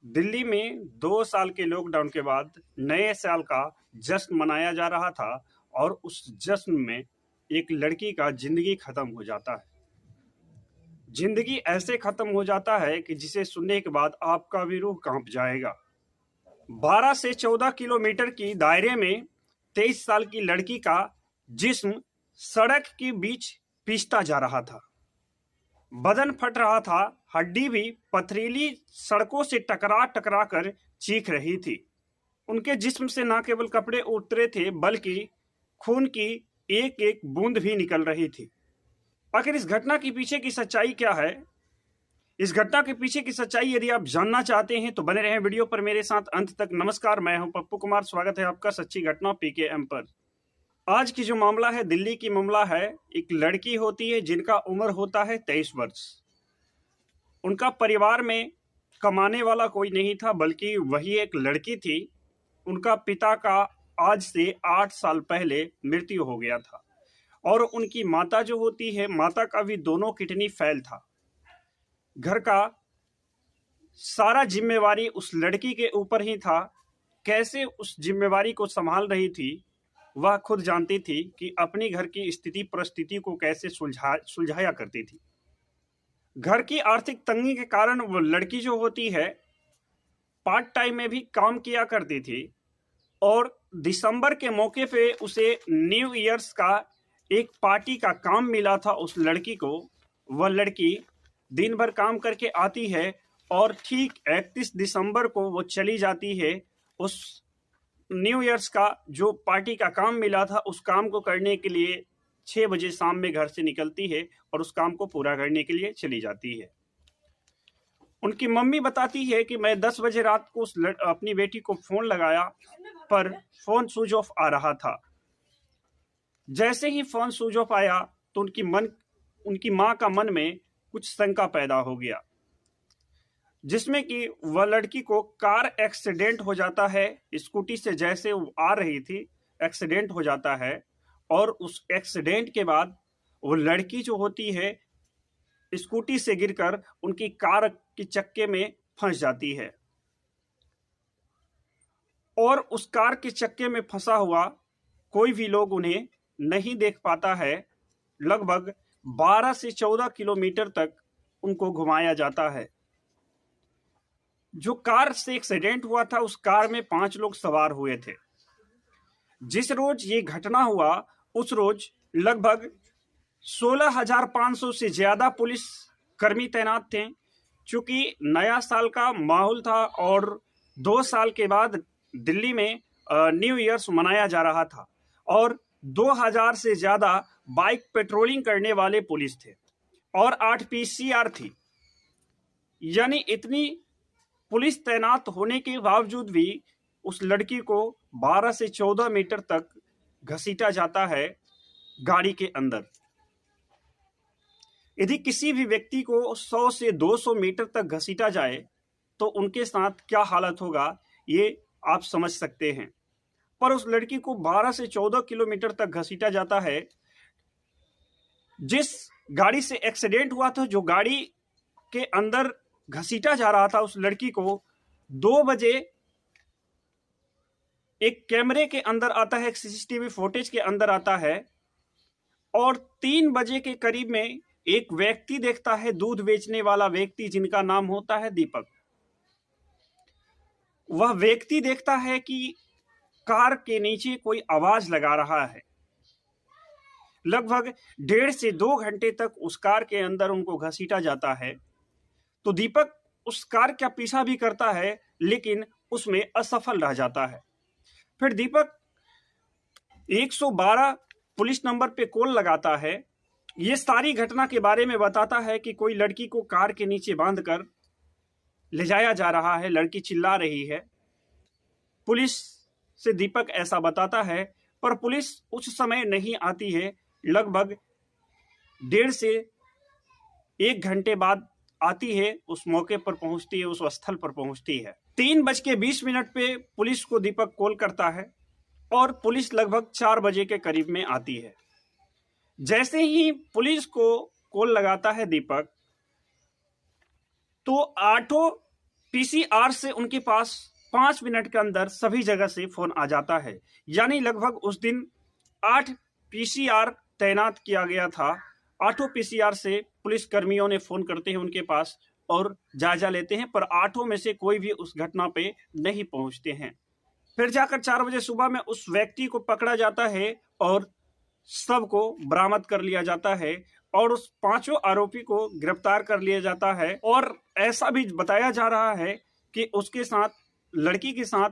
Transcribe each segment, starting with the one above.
दिल्ली में 2 साल के लॉकडाउन के बाद नए साल का जश्न मनाया जा रहा था और उस जश्न में एक लड़की का जिंदगी खत्म हो जाता है। जिंदगी ऐसे खत्म हो जाता है कि जिसे सुनने के बाद आपका भी रूह कांप जाएगा। 12 से 14 किलोमीटर की दायरे में 23 साल की लड़की का जिस्म सड़क के बीच पिसता जा रहा था। बदन फट रहा था, हड्डी भी पथरीली सड़कों से टकरा टकरा कर चीख रही थी। उनके जिस्म से न केवल कपड़े उतरे थे बल्कि खून की एक एक बूंद भी निकल रही थी। आखिर इस घटना के पीछे की सच्चाई क्या है? इस घटना के पीछे की सच्चाई यदि आप जानना चाहते हैं तो बने रहें वीडियो पर मेरे साथ अंत तक। नमस्कार, मैं हूं पप्पू कुमार। स्वागत है आपका सच्ची घटना PKM पर। आज की जो मामला है दिल्ली की मामला है। एक लड़की होती है जिनका उम्र होता है 23 वर्ष। उनका परिवार में कमाने वाला कोई नहीं था बल्कि वही एक लड़की थी। उनका पिता का आज से 8 साल पहले मृत्यु हो गया था और उनकी माता जो होती है, माता का भी दोनों किडनी फेल था। घर का सारा जिम्मेवारी उस लड़की के ऊपर ही था। कैसे उस जिम्मेवारी को संभाल रही थी वह खुद जानती थी कि अपनी घर की स्थिति परिस्थिति को कैसे सुलझाया करती थी। घर की आर्थिक तंगी के कारण वो लड़की जो होती है पार्ट टाइम में भी काम किया करती थी और दिसंबर के मौके पे उसे न्यू ईयर्स का एक पार्टी का काम मिला था उस लड़की को। वह लड़की दिन भर काम करके आती है और ठीक 31 दिसंबर को वो चली जाती है। उस न्यू ईयर्स का जो पार्टी का काम मिला था उस काम को करने के लिए 6 बजे शाम में घर से निकलती है और उस काम को पूरा करने के लिए चली जाती है। उनकी मम्मी बताती है कि मैं 10 बजे रात को अपनी बेटी को फोन लगाया पर फोन स्विच ऑफ आ रहा था। जैसे ही फोन स्विच ऑफ आया तो उनकी माँ का मन में कुछ शंका पैदा हो गया, जिसमें कि वह लड़की को कार एक्सीडेंट हो जाता है। स्कूटी से जैसे वो आ रही थी एक्सीडेंट हो जाता है और उस एक्सीडेंट के बाद वो लड़की जो होती है स्कूटी से गिरकर उनकी कार के चक्के में फंस जाती है और उस कार के चक्के में फंसा हुआ कोई भी लोग उन्हें नहीं देख पाता है। लगभग 12 से 14 किलोमीटर तक उनको घुमाया जाता है। जो कार से एक्सीडेंट हुआ था उस कार में 5 लोग सवार हुए थे। जिस रोज ये घटना हुआ उस रोज लगभग 16,500 से ज्यादा पुलिस कर्मी तैनात थे। चूंकि नया साल का माहौल था और 2 साल के बाद दिल्ली में न्यू ईयर्स मनाया जा रहा था और 2000 से ज्यादा बाइक पेट्रोलिंग करने वाले पुलिस थे और 8 PCR थी। यानी इतनी पुलिस तैनात होने के बावजूद भी उस लड़की को 12 से 14 मीटर तक घसीटा जाता है गाड़ी के अंदर। यदि किसी भी व्यक्ति को 100 से 200 मीटर तक घसीटा जाए तो उनके साथ क्या हालत होगा ये आप समझ सकते हैं। पर उस लड़की को 12 से 14 किलोमीटर तक घसीटा जाता है। जिस गाड़ी से एक्सीडेंट हुआ था, जो गाड़ी के अंदर घसीटा जा रहा था उस लड़की को, 2 बजे एक कैमरे के अंदर आता है, एक CCTV फुटेज के अंदर आता है और 3 बजे के करीब में एक व्यक्ति देखता है, दूध बेचने वाला व्यक्ति जिनका नाम होता है दीपक। वह व्यक्ति देखता है कि कार के नीचे कोई आवाज लगा रहा है। लगभग 1.5 से 2 घंटे तक उस कार के अंदर उनको घसीटा जाता है। तो दीपक उस कार का पीछा भी करता है लेकिन उसमें असफल रह जाता है। फिर दीपक 112 पुलिस नंबर पे कॉल लगाता है। ये सारी घटना के बारे में बताता है कि कोई लड़की को कार के नीचे बांधकर ले जाया जा रहा है, लड़की चिल्ला रही है। पुलिस से दीपक ऐसा बताता है पर पुलिस उस समय नहीं आती है। लगभग 1.5 से 1 घंटे बाद आती है, उस मौके पर पहुंचती है, उस स्थल पर पहुंचती है। 3:20 पे पुलिस को दीपक कॉल करता है और पुलिस लगभग 4 बजे के करीब में आती है। जैसे ही पुलिस को कॉल लगाता है दीपक तो 8 पीसीआर से उनके पास 5 मिनट के अंदर सभी जगह से फोन आ जाता है। यानी लगभग उस दिन 8 पीसीआर तैनात किया गया था। 8 पीसीआर से पुलिस कर्मियों ने फोन करते हैं उनके पास और जायजा लेते हैं, पर 8 में से कोई भी उस घटना पे नहीं पहुंचते हैं। फिर जाकर 4 बजे सुबह में उस व्यक्ति को पकड़ा जाता है और शव को बरामद कर लिया जाता है और उस 5 आरोपी को गिरफ्तार कर लिया जाता है। और ऐसा भी बताया जा रहा है कि उसके साथ, लड़की के साथ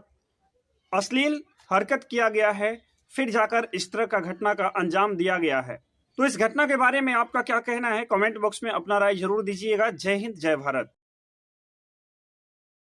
अश्लील हरकत किया गया है, फिर जाकर इस तरह का घटना का अंजाम दिया गया है। तो इस घटना के बारे में आपका क्या कहना है? कमेंट बॉक्स में अपना राय जरूर दीजिएगा। जय हिंद, जय भारत।